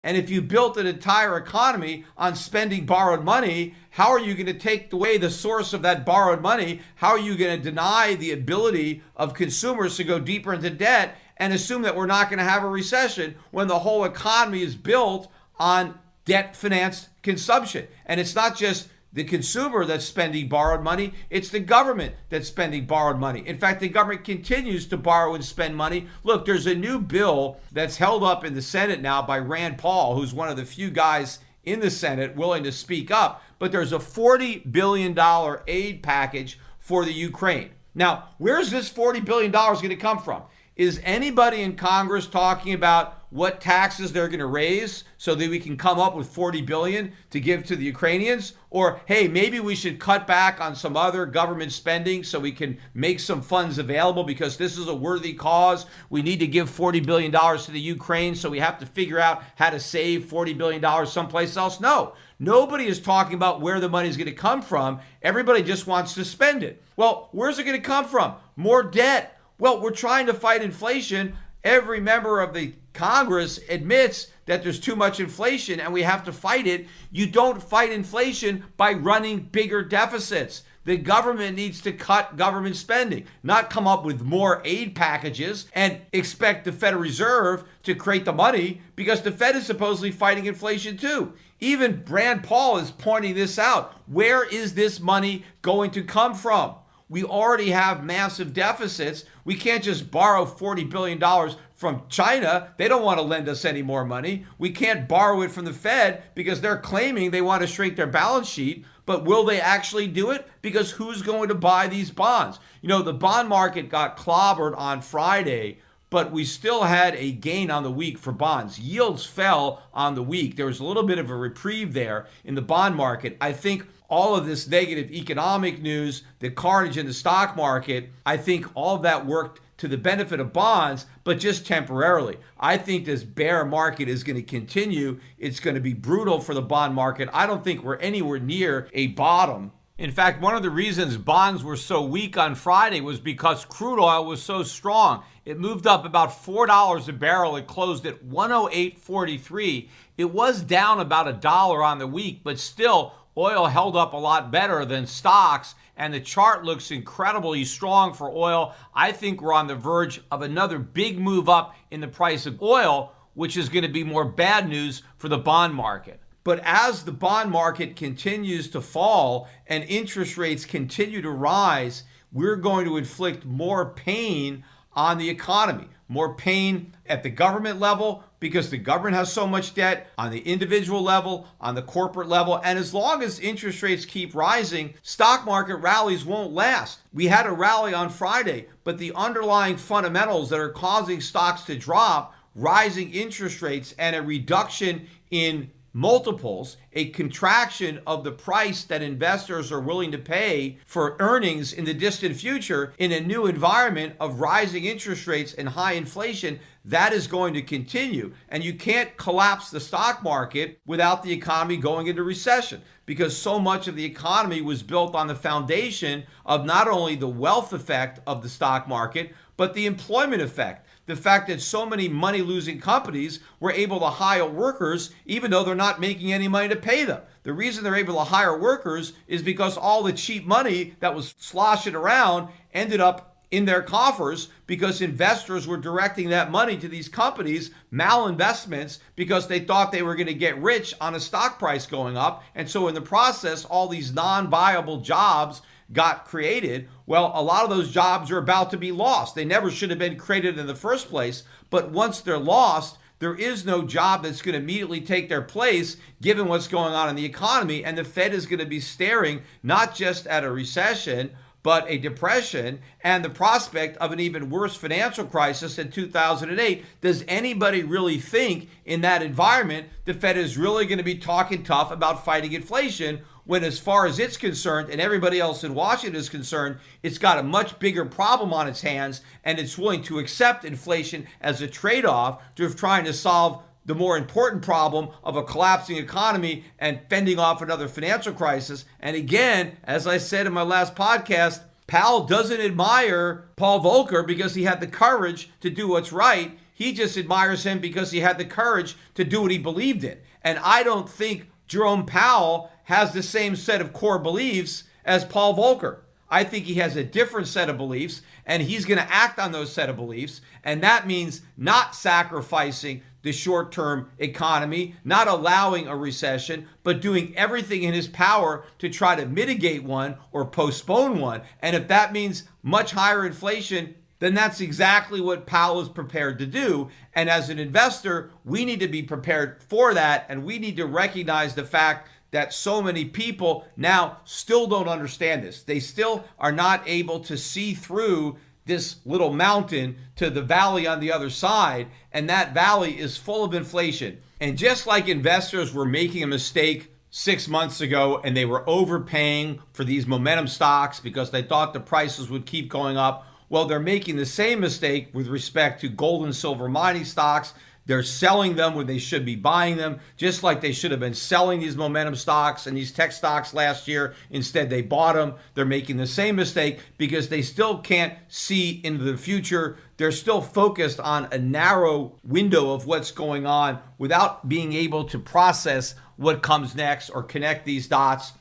And if you built an entire economy on spending borrowed money, how are you going to take away the source of that borrowed money? How are you going to deny the ability of consumers to go deeper into debt and assume that we're not going to have a recession when the whole economy is built on debt financed consumption? And it's not just the consumer that's spending borrowed money, it's the government that's spending borrowed money. In fact, the government continues to borrow and spend money. Look, there's a new bill that's held up in the Senate now by Rand Paul, who's one of the few guys in the Senate willing to speak up. But there's a $40 billion aid package for the Ukraine. Now, where's this $40 billion going to come from? Is anybody in Congress talking about what taxes they're going to raise so that we can come up with $40 billion to give to the Ukrainians? Or, hey, maybe we should cut back on some other government spending so we can make some funds available because this is a worthy cause. We need to give $40 billion to the Ukraine, so we have to figure out how to save $40 billion someplace else. No, nobody is talking about where the money is going to come from. Everybody just wants to spend it. Well, where's it going to come from? More debt. Well, we're trying to fight inflation. Every member of the Congress admits that there's too much inflation and we have to fight it. You don't fight inflation by running bigger deficits. The government needs to cut government spending, not come up with more aid packages and expect the Federal Reserve to create the money because the Fed is supposedly fighting inflation too. Even Rand Paul is pointing this out. Where is this money going to come from? We already have massive deficits. We can't just borrow $40 billion from China. They don't want to lend us any more money. We can't borrow it from the Fed because they're claiming they want to shrink their balance sheet. But will they actually do it? Because who's going to buy these bonds? You know, the bond market got clobbered on Friday, but we still had a gain on the week for bonds. Yields fell on the week. There was a little bit of a reprieve there in the bond market. I think all of this negative economic news, the carnage in the stock market, I think all of that worked to the benefit of bonds, but just temporarily. I think this bear market is going to continue. It's going to be brutal for the bond market. I don't think we're anywhere near a bottom. In fact, one of the reasons bonds were so weak on Friday was because crude oil was so strong. It moved up about $4 a barrel. It closed at 108.43. It was down about $1 on the week, but still, oil held up a lot better than stocks, and the chart looks incredibly strong for oil. I think we're on the verge of another big move up in the price of oil, which is going to be more bad news for the bond market. But as the bond market continues to fall and interest rates continue to rise, we're going to inflict more pain on the economy, more pain at the government level because the government has so much debt, on the individual level, on the corporate level. And as long as interest rates keep rising, stock market rallies won't last. We had a rally on Friday, but the underlying fundamentals that are causing stocks to drop, rising interest rates and a reduction in multiples, a contraction of the price that investors are willing to pay for earnings in the distant future in a new environment of rising interest rates and high inflation, that is going to continue. And you can't collapse the stock market without the economy going into recession, because so much of the economy was built on the foundation of not only the wealth effect of the stock market, but the employment effect. The fact that so many money-losing companies were able to hire workers even though they're not making any money to pay them. The reason they're able to hire workers is because all the cheap money that was sloshing around ended up in their coffers because investors were directing that money to these companies, malinvestments, because they thought they were going to get rich on a stock price going up. And so in the process, all these non-viable jobs got created. Well, a lot of those jobs are about to be lost. They never should have been created in the first place. But once they're lost, there is no job that's going to immediately take their place given what's going on in the economy. And the Fed is going to be staring not just at a recession, but a depression and the prospect of an even worse financial crisis in 2008. Does anybody really think in that environment the Fed is really going to be talking tough about fighting inflation, when as far as it's concerned and everybody else in Washington is concerned, it's got a much bigger problem on its hands and it's willing to accept inflation as a trade-off to trying to solve the more important problem of a collapsing economy and fending off another financial crisis. And again, as I said in my last podcast, Powell doesn't admire Paul Volcker because he had the courage to do what's right. He just admires him because he had the courage to do what he believed in. And I don't think Jerome Powell has the same set of core beliefs as Paul Volcker. I think he has a different set of beliefs, and he's going to act on those set of beliefs. And that means not sacrificing the short-term economy, not allowing a recession, but doing everything in his power to try to mitigate one or postpone one. And if that means much higher inflation, then that's exactly what Powell is prepared to do. And as an investor, we need to be prepared for that, and we need to recognize the fact that so many people now still don't understand this. They still are not able to see through this little mountain to the valley on the other side, and that valley is full of inflation. And just like investors were making a mistake 6 months ago and they were overpaying for these momentum stocks because they thought the prices would keep going up, well, they're making the same mistake with respect to gold and silver mining stocks. They're selling them when they should be buying them, just like they should have been selling these momentum stocks and these tech stocks last year. Instead, they bought them. They're making the same mistake because they still can't see into the future. They're still focused on a narrow window of what's going on without being able to process what comes next or connect these dots.